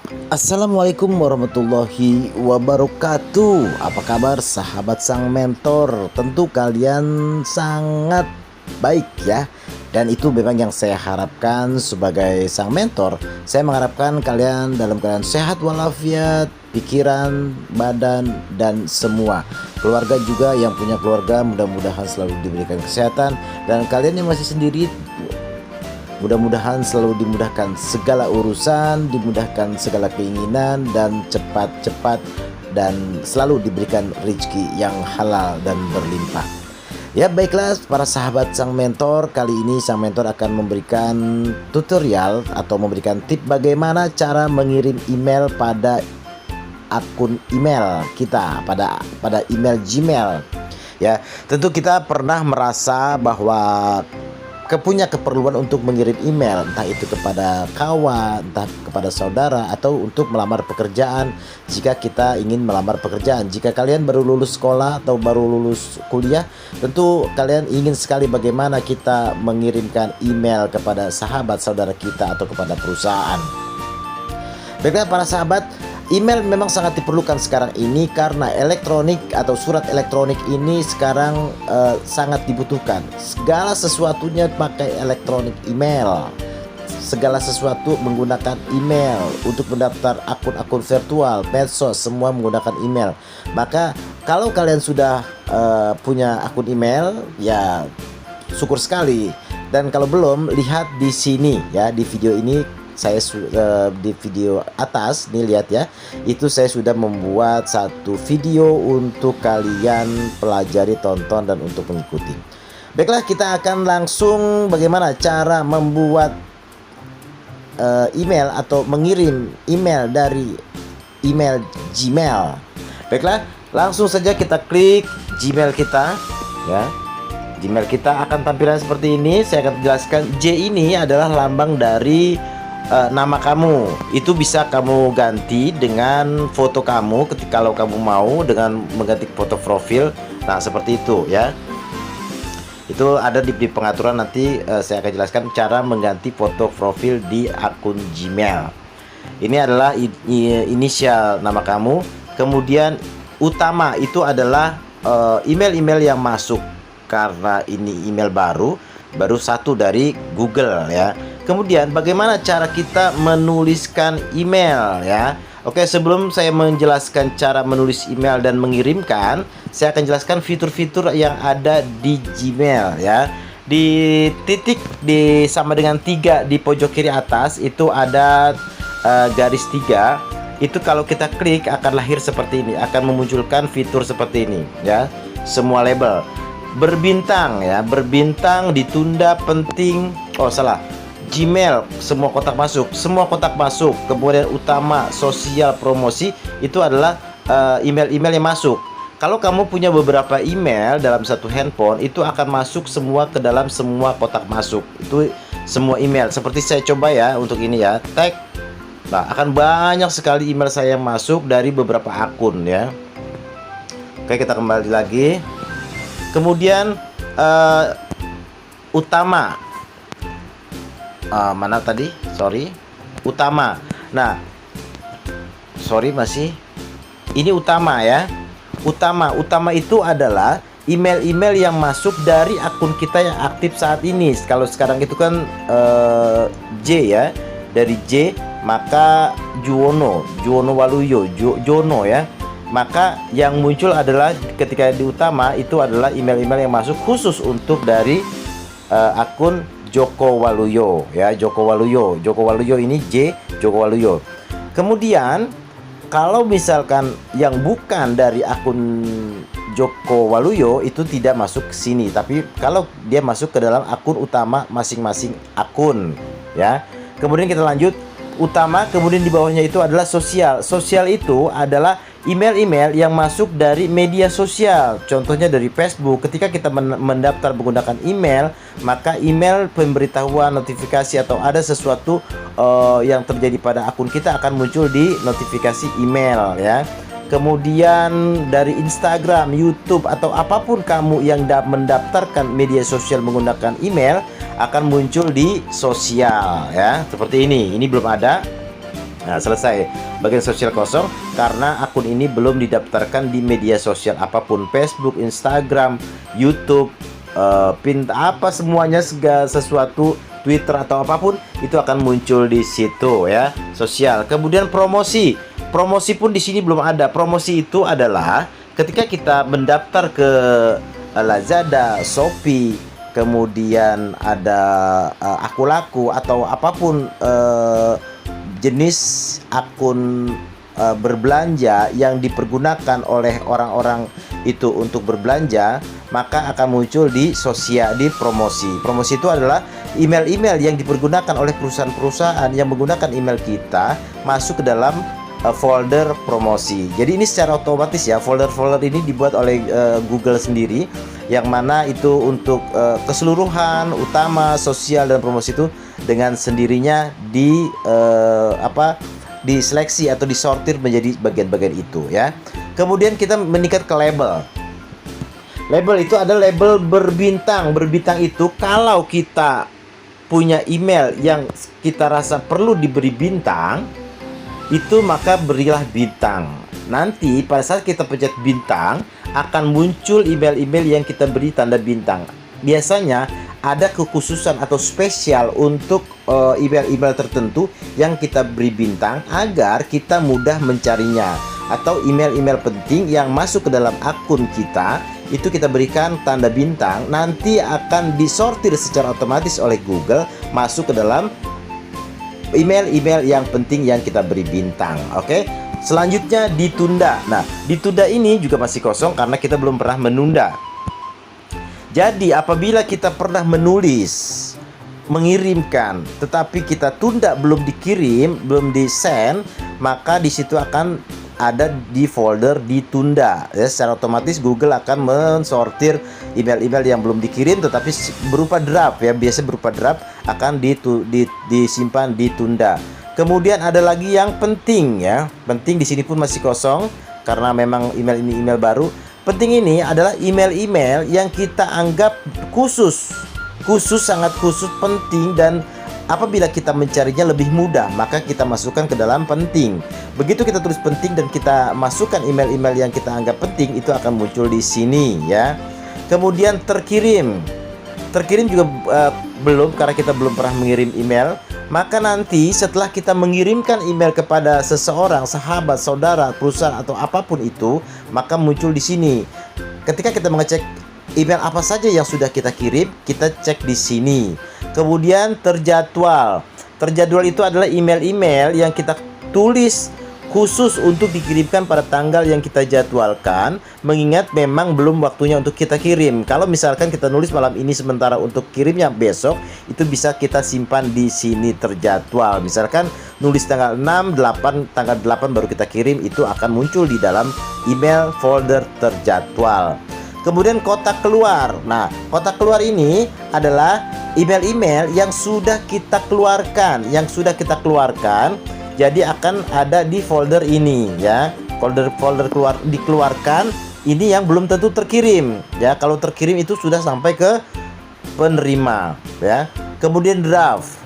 Assalamualaikum warahmatullahi wabarakatuh. Apa kabar sahabat sang mentor? Tentu kalian sangat baik ya. Dan itu memang yang saya harapkan sebagai sang mentor. Saya mengharapkan kalian dalam keadaan sehat walafiat, pikiran, badan, dan semua. Keluarga juga, yang punya keluarga mudah-mudahan selalu diberikan kesehatan. Dan kalian yang masih sendiri, mudah-mudahan selalu dimudahkan segala urusan, dimudahkan segala keinginan, dan cepat-cepat dan selalu diberikan rezeki yang halal dan berlimpah. Ya baiklah para sahabat sang mentor, kali ini sang mentor akan memberikan tutorial atau memberikan tip bagaimana cara mengirim email pada akun email kita, pada email Gmail. Ya, tentu kita pernah merasa bahwa punya keperluan untuk mengirim email, entah itu kepada kawan, entah kepada saudara, atau untuk melamar pekerjaan. Jika kita ingin melamar pekerjaan, jika kalian baru lulus sekolah atau baru lulus kuliah, tentu kalian ingin sekali bagaimana kita mengirimkan email kepada sahabat saudara kita atau kepada perusahaan. Baiklah para sahabat, email memang sangat diperlukan sekarang ini karena elektronik atau surat elektronik ini sekarang sangat dibutuhkan. Segala sesuatunya pakai elektronik email. Segala sesuatu menggunakan email. Untuk mendaftar akun-akun virtual, medsos, semua menggunakan email. Maka kalau kalian sudah punya akun email, ya syukur sekali. Dan kalau belum, lihat di sini ya, di video ini. Saya di video atas nih, lihat ya, itu saya sudah membuat satu video untuk kalian pelajari, tonton, dan untuk mengikuti. Baiklah, kita akan langsung bagaimana cara membuat email atau mengirim email dari email Gmail. Baiklah, langsung saja kita klik Gmail kita ya. Gmail kita akan tampilan seperti ini. Saya akan jelaskan, J ini adalah lambang dari nama kamu. Itu bisa kamu ganti dengan foto kamu ketika kalau kamu mau, dengan mengganti foto profil. Nah seperti itu ya. Itu ada di pengaturan, nanti saya akan jelaskan cara mengganti foto profil di akun Gmail. Ini adalah inisial nama kamu. Kemudian utama itu adalah email-email yang masuk, karena ini email baru satu dari Google ya. Kemudian bagaimana cara kita menuliskan email ya. Oke, sebelum saya menjelaskan cara menulis email dan mengirimkan, saya akan jelaskan fitur-fitur yang ada di Gmail ya. Di titik sama dengan 3 di pojok kiri atas itu ada garis 3. Itu kalau kita klik akan lahir seperti ini, akan memunculkan fitur seperti ini ya. Semua label berbintang ya, berbintang, ditunda, penting. Oh salah, Gmail semua kotak masuk, kemudian utama, sosial, promosi, itu adalah email-email yang masuk. Kalau kamu punya beberapa email dalam satu handphone, itu akan masuk semua ke dalam semua kotak masuk. Itu semua email. Seperti saya coba ya untuk ini ya, tag. Nah, akan banyak sekali email saya yang masuk dari beberapa akun ya. Oke, kita kembali lagi. Kemudian utama, mana tadi? Sorry, utama. Nah, sorry, masih ini utama ya. Utama itu adalah email-email yang masuk dari akun kita yang aktif saat ini. Kalau sekarang itu kan J ya, dari J, maka Juwono Waluyo, Jono ya. Maka yang muncul adalah ketika di utama itu adalah email-email yang masuk khusus untuk dari akun Joko Waluyo ya, Joko Waluyo ini J, Joko Waluyo. Kemudian kalau misalkan yang bukan dari akun Joko Waluyo itu tidak masuk ke sini, tapi kalau dia masuk ke dalam akun utama masing-masing akun ya. Kemudian kita lanjut, utama, kemudian di bawahnya itu adalah sosial. Sosial itu adalah email-email yang masuk dari media sosial. Contohnya dari Facebook. Ketika kita mendaftar menggunakan email, maka email pemberitahuan, notifikasi, atau ada sesuatu yang terjadi pada akun kita akan muncul di notifikasi email ya. Kemudian dari Instagram, YouTube, atau apapun kamu yang mendaftarkan media sosial menggunakan email akan muncul di sosial ya. Seperti ini belum ada. Nah, selesai. Bagian sosial kosong karena akun ini belum didaftarkan di media sosial apapun, Facebook, Instagram, YouTube, apa semuanya, segala sesuatu, Twitter atau apapun itu akan muncul di situ ya, sosial. Kemudian promosi. Promosi pun di sini belum ada. Promosi itu adalah ketika kita mendaftar ke Lazada, Shopee, kemudian ada Akulaku atau apapun jenis akun berbelanja yang dipergunakan oleh orang-orang itu untuk berbelanja, maka akan muncul di sosial, di promosi. Promosi itu adalah email-email yang dipergunakan oleh perusahaan-perusahaan yang menggunakan email kita masuk ke dalam folder promosi. Jadi ini secara otomatis ya, folder-folder ini dibuat oleh Google sendiri, yang mana itu untuk keseluruhan utama sosial dan promosi itu dengan sendirinya diseleksi atau disortir menjadi bagian-bagian itu ya. Kemudian kita meningkat ke label. Label itu ada label berbintang. Berbintang itu kalau kita punya email yang kita rasa perlu diberi bintang, itu maka berilah bintang. Nanti pada saat kita pencet bintang akan muncul email-email yang kita beri tanda bintang. Biasanya ada kekhususan atau spesial untuk email-email tertentu yang kita beri bintang agar kita mudah mencarinya. Atau email-email penting yang masuk ke dalam akun kita itu kita berikan tanda bintang, nanti akan disortir secara otomatis oleh Google masuk ke dalam email-email yang penting yang kita beri bintang. Oke. Selanjutnya ditunda. Nah, ditunda ini juga masih kosong karena kita belum pernah menunda. Jadi apabila kita pernah menulis, mengirimkan, tetapi kita tunda, belum dikirim, belum di-send, maka di situ akan ada di folder ditunda ya. Secara otomatis Google akan mensortir email-email yang belum dikirim tetapi berupa draft ya, biasa berupa draft, akan disimpan ditunda. Kemudian ada lagi yang penting ya. Penting di sini pun masih kosong karena memang email ini email baru. Penting ini adalah email-email yang kita anggap khusus, sangat khusus, penting, dan apabila kita mencarinya lebih mudah, maka kita masukkan ke dalam penting. Begitu kita tulis penting dan kita masukkan email-email yang kita anggap penting, itu akan muncul di sini ya. Kemudian terkirim. Terkirim juga belum, karena kita belum pernah mengirim email. Maka nanti setelah kita mengirimkan email kepada seseorang, sahabat, saudara, perusahaan atau apapun itu, maka muncul di sini. Ketika kita mengecek email apa saja yang sudah kita kirim, kita cek di sini. Kemudian terjadwal. Terjadwal itu adalah email-email yang kita tulis khusus untuk dikirimkan pada tanggal yang kita jadwalkan, mengingat memang belum waktunya untuk kita kirim. Kalau misalkan kita nulis malam ini sementara untuk kirimnya besok, itu bisa kita simpan di sini terjadwal. Misalkan nulis tanggal 6, 8, tanggal 8 baru kita kirim, itu akan muncul di dalam email folder terjadwal. Kemudian kotak keluar. Nah, kotak keluar ini adalah email-email yang sudah kita keluarkan, jadi akan ada di folder ini ya. Folder dikeluarkan ini yang belum tentu terkirim ya. Kalau terkirim itu sudah sampai ke penerima ya. Kemudian draft.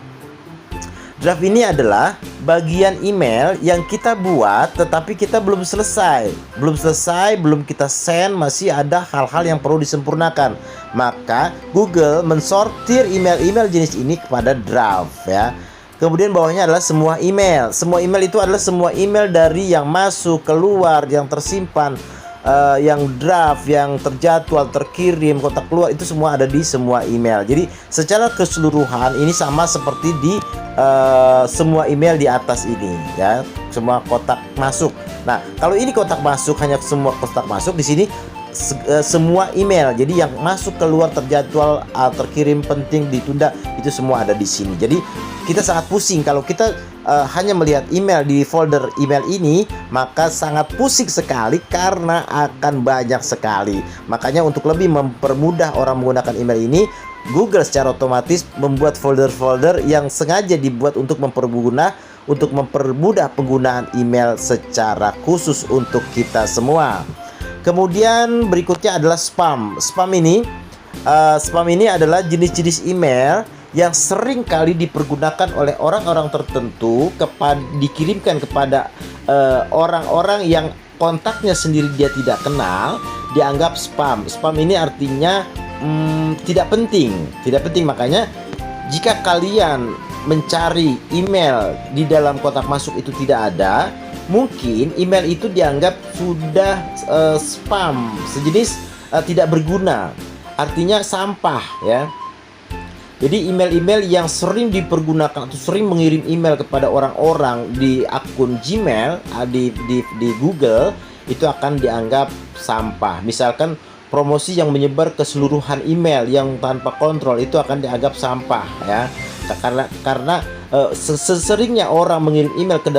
Draft ini adalah bagian email yang kita buat tetapi kita belum selesai, belum kita send, masih ada hal-hal yang perlu disempurnakan. Maka Google mensortir email-email jenis ini kepada draft ya. Kemudian bawahnya adalah semua email. Semua email itu adalah semua email dari yang masuk, keluar, yang tersimpan, yang draft, yang terjadwal, terkirim, kotak keluar, itu semua ada di semua email. Jadi secara keseluruhan ini sama seperti di semua email di atas ini ya, semua kotak masuk. Nah, kalau ini kotak masuk, hanya semua kotak masuk, di sini semua email. Jadi yang masuk, keluar, terjadwal, terkirim, penting, ditunda, itu semua ada di sini. Jadi kita sangat pusing kalau kita hanya melihat email di folder email ini, maka sangat pusing sekali karena akan banyak sekali. Makanya untuk lebih mempermudah orang menggunakan email ini, Google secara otomatis membuat folder-folder yang sengaja dibuat untuk mempermudah penggunaan email secara khusus untuk kita semua. Kemudian berikutnya adalah spam. Spam ini adalah jenis-jenis email yang sering kali dipergunakan oleh orang-orang tertentu dikirimkan kepada orang-orang yang kontaknya sendiri dia tidak kenal, dianggap spam. Spam ini artinya tidak penting. Makanya jika kalian mencari email di dalam kotak masuk itu tidak ada, mungkin email itu dianggap sudah spam, sejenis tidak berguna, artinya sampah ya. Jadi email-email yang sering dipergunakan atau sering mengirim email kepada orang-orang di akun Gmail di Google itu akan dianggap sampah. Misalkan promosi yang menyebar keseluruhan email yang tanpa kontrol itu akan dianggap sampah ya. Karena seseringnya orang mengirim email ke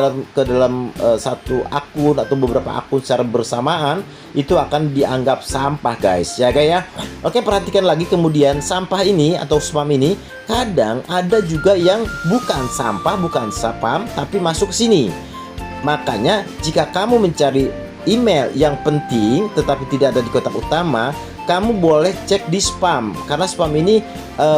dalam satu akun atau beberapa akun secara bersamaan, itu akan dianggap sampah guys ya guys ya. Oke, perhatikan lagi kemudian sampah ini atau spam ini kadang ada juga yang bukan sampah, bukan spam, tapi masuk ke sini. Makanya jika kamu mencari email yang penting tetapi tidak ada di kotak utama, kamu boleh cek di spam, karena spam ini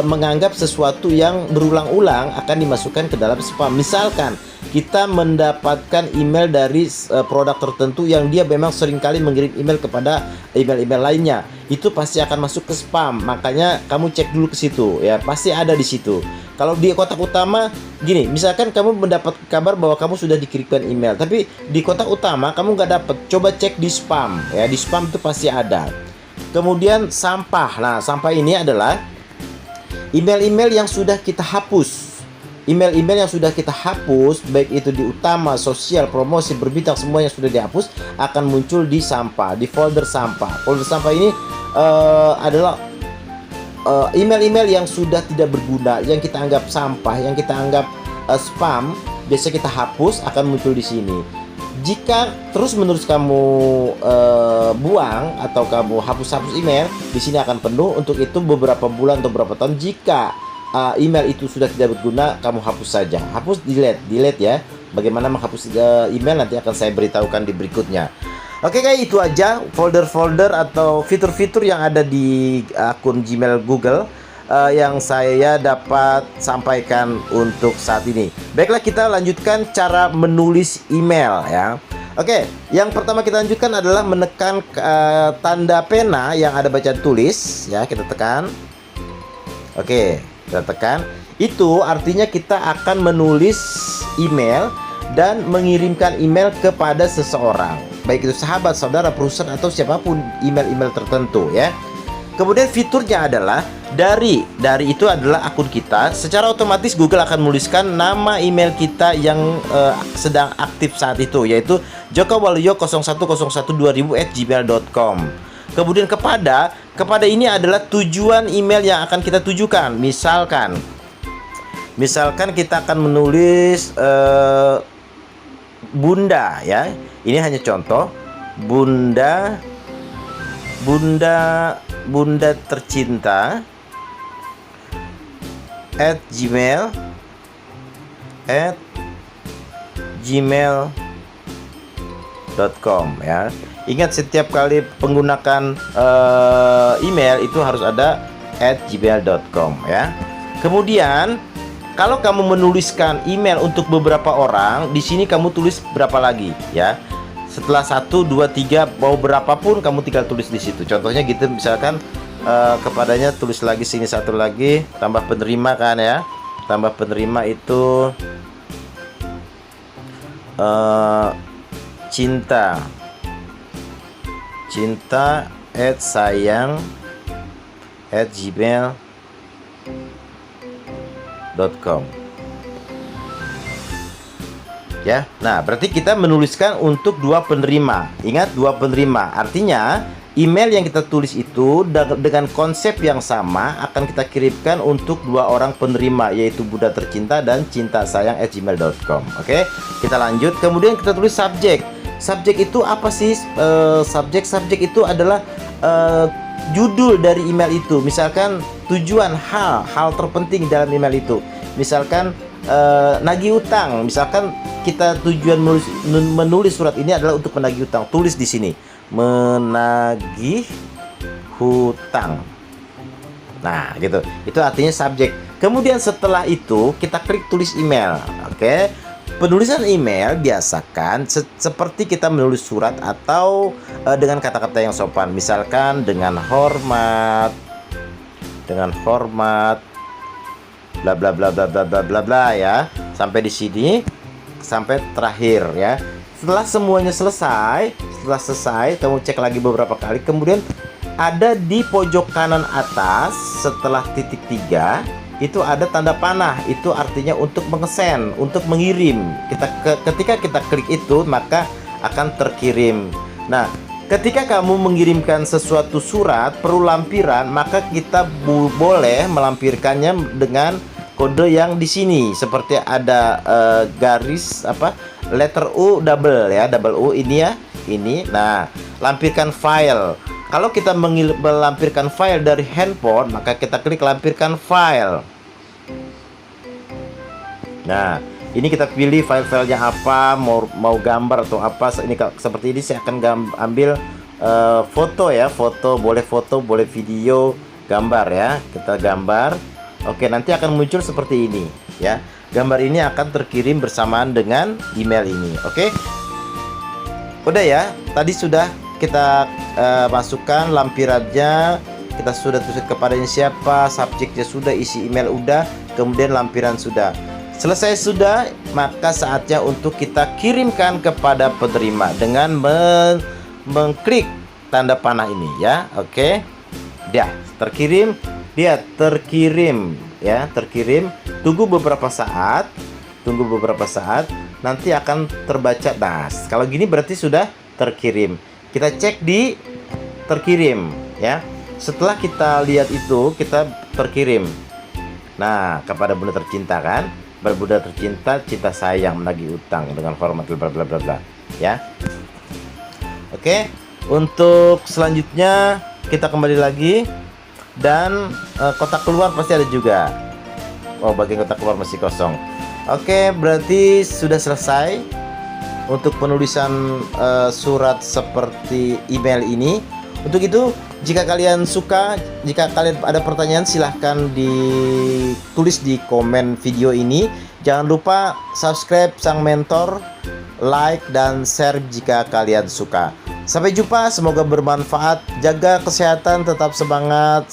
menganggap sesuatu yang berulang-ulang akan dimasukkan ke dalam spam. Misalkan kita mendapatkan email dari produk tertentu yang dia memang seringkali mengirim email kepada email-email lainnya, itu pasti akan masuk ke spam. Makanya kamu cek dulu ke situ ya, pasti ada di situ. Kalau di kotak utama gini, misalkan kamu mendapat kabar bahwa kamu sudah dikirimkan email, tapi di kotak utama kamu nggak dapat, coba cek di spam ya, di spam itu pasti ada. Kemudian sampah. Nah, sampah ini adalah email-email yang sudah kita hapus. Email-email yang sudah kita hapus, baik itu di utama, sosial, promosi, berbintang, semuanya sudah dihapus, akan muncul di sampah, di folder sampah. Folder sampah ini adalah email-email yang sudah tidak berguna, yang kita anggap sampah, yang kita anggap spam, biasanya kita hapus, akan muncul di sini. Jika terus-menerus kamu buang atau kamu hapus-hapus email, di sini akan penuh. Untuk itu beberapa bulan atau beberapa tahun, jika email itu sudah tidak berguna, kamu hapus saja. Hapus, delete ya. Bagaimana menghapus email nanti akan saya beritahukan di berikutnya. Oke guys, itu aja folder-folder atau fitur-fitur yang ada di akun Gmail Google yang saya dapat sampaikan untuk saat ini. Baiklah, kita lanjutkan cara menulis email ya. Oke, yang pertama kita lanjutkan adalah menekan tanda pena yang ada bacaan tulis ya, kita tekan. Oke, kita tekan. Itu artinya kita akan menulis email dan mengirimkan email kepada seseorang, baik itu sahabat, saudara, perusahaan, atau siapapun, email-email tertentu ya. Kemudian fiturnya adalah dari itu adalah akun kita. Secara otomatis Google akan menuliskan nama email kita yang sedang aktif saat itu, yaitu jokowaluyo01012000@gmail.com. Kemudian kepada ini adalah tujuan email yang akan kita tujukan. Misalkan kita akan menulis Bunda ya. Ini hanya contoh. Bunda tercinta @gmail.com ya. Ingat, setiap kali menggunakan email itu harus ada @gmail.com ya. Kemudian kalau kamu menuliskan email untuk beberapa orang, di sini kamu tulis berapa lagi ya. Setelah 1, 2, 3, mau berapapun kamu tinggal tulis di situ. Contohnya gitu, misalkan kepadanya tulis lagi sini satu lagi, tambah penerima kan ya. Tambah penerima itu cinta @sayang@gmail.com ya. Nah, berarti kita menuliskan untuk 2 penerima. Ingat, 2 penerima. Artinya email yang kita tulis itu dengan konsep yang sama akan kita kirimkan untuk 2 orang penerima, yaitu Bunda tercinta dan cinta sayang@gmail.com. Oke, kita lanjut. Kemudian kita tulis subjek. Subjek itu apa sih? Subjek itu adalah judul dari email itu. Misalkan tujuan, hal terpenting dalam email itu. Misalkan nagih utang. Misalkan kita tujuan menulis surat ini adalah untuk menagih utang. Tulis di sini, menagih hutang. Nah, gitu. Itu artinya subjek. kemudian setelah itu kita klik tulis email. Oke. Penulisan email biasakan seperti kita menulis surat atau dengan kata-kata yang sopan. Misalkan dengan hormat, bla bla bla bla bla bla bla bla ya. Sampai di sini, sampai terakhir ya. Setelah semuanya selesai, kamu cek lagi beberapa kali. Kemudian ada di pojok kanan atas setelah titik 3 itu ada tanda panah, itu artinya untuk mengesend, untuk mengirim. Ketika kita klik itu maka akan terkirim. Nah, ketika kamu mengirimkan sesuatu surat perlu lampiran, maka kita boleh melampirkannya dengan kode yang di sini seperti ada garis letter U double ya, double U ini ya, ini. Nah, lampirkan file. Kalau kita melampirkan file dari handphone, maka kita klik lampirkan file. Nah, ini kita pilih file-filenya apa, mau gambar atau apa. Ini seperti ini saya akan ambil foto ya, foto, boleh video, gambar ya. Kita gambar. Oke, nanti akan muncul seperti ini ya. Gambar ini akan terkirim bersamaan dengan email ini. Oke. Udah ya, tadi sudah kita masukkan lampirannya, kita sudah tulis kepadanya siapa, subjeknya sudah, isi email udah, kemudian lampiran sudah. Selesai sudah, maka saatnya untuk kita kirimkan kepada penerima dengan mengklik tanda panah ini ya. Oke. Dia terkirim, ya, terkirim. Tunggu beberapa saat, nanti akan terbaca. Nah, kalau gini berarti sudah terkirim. Kita cek di terkirim ya. Setelah kita lihat itu, kita terkirim. Nah, kepada bunda tercinta kan, berbunda tercinta, cinta sayang menagih utang dengan hormat bla bla bla bla ya. Oke, untuk selanjutnya kita kembali lagi dan kotak keluar pasti ada juga. Oh, bagian kotak keluar masih kosong. Oke, berarti sudah selesai untuk penulisan surat seperti email ini. Untuk itu, jika kalian suka, jika kalian ada pertanyaan, silahkan ditulis di komen video ini. Jangan lupa subscribe Sang Mentor, like dan share jika kalian suka. Sampai jumpa, semoga bermanfaat. Jaga kesehatan, tetap semangat.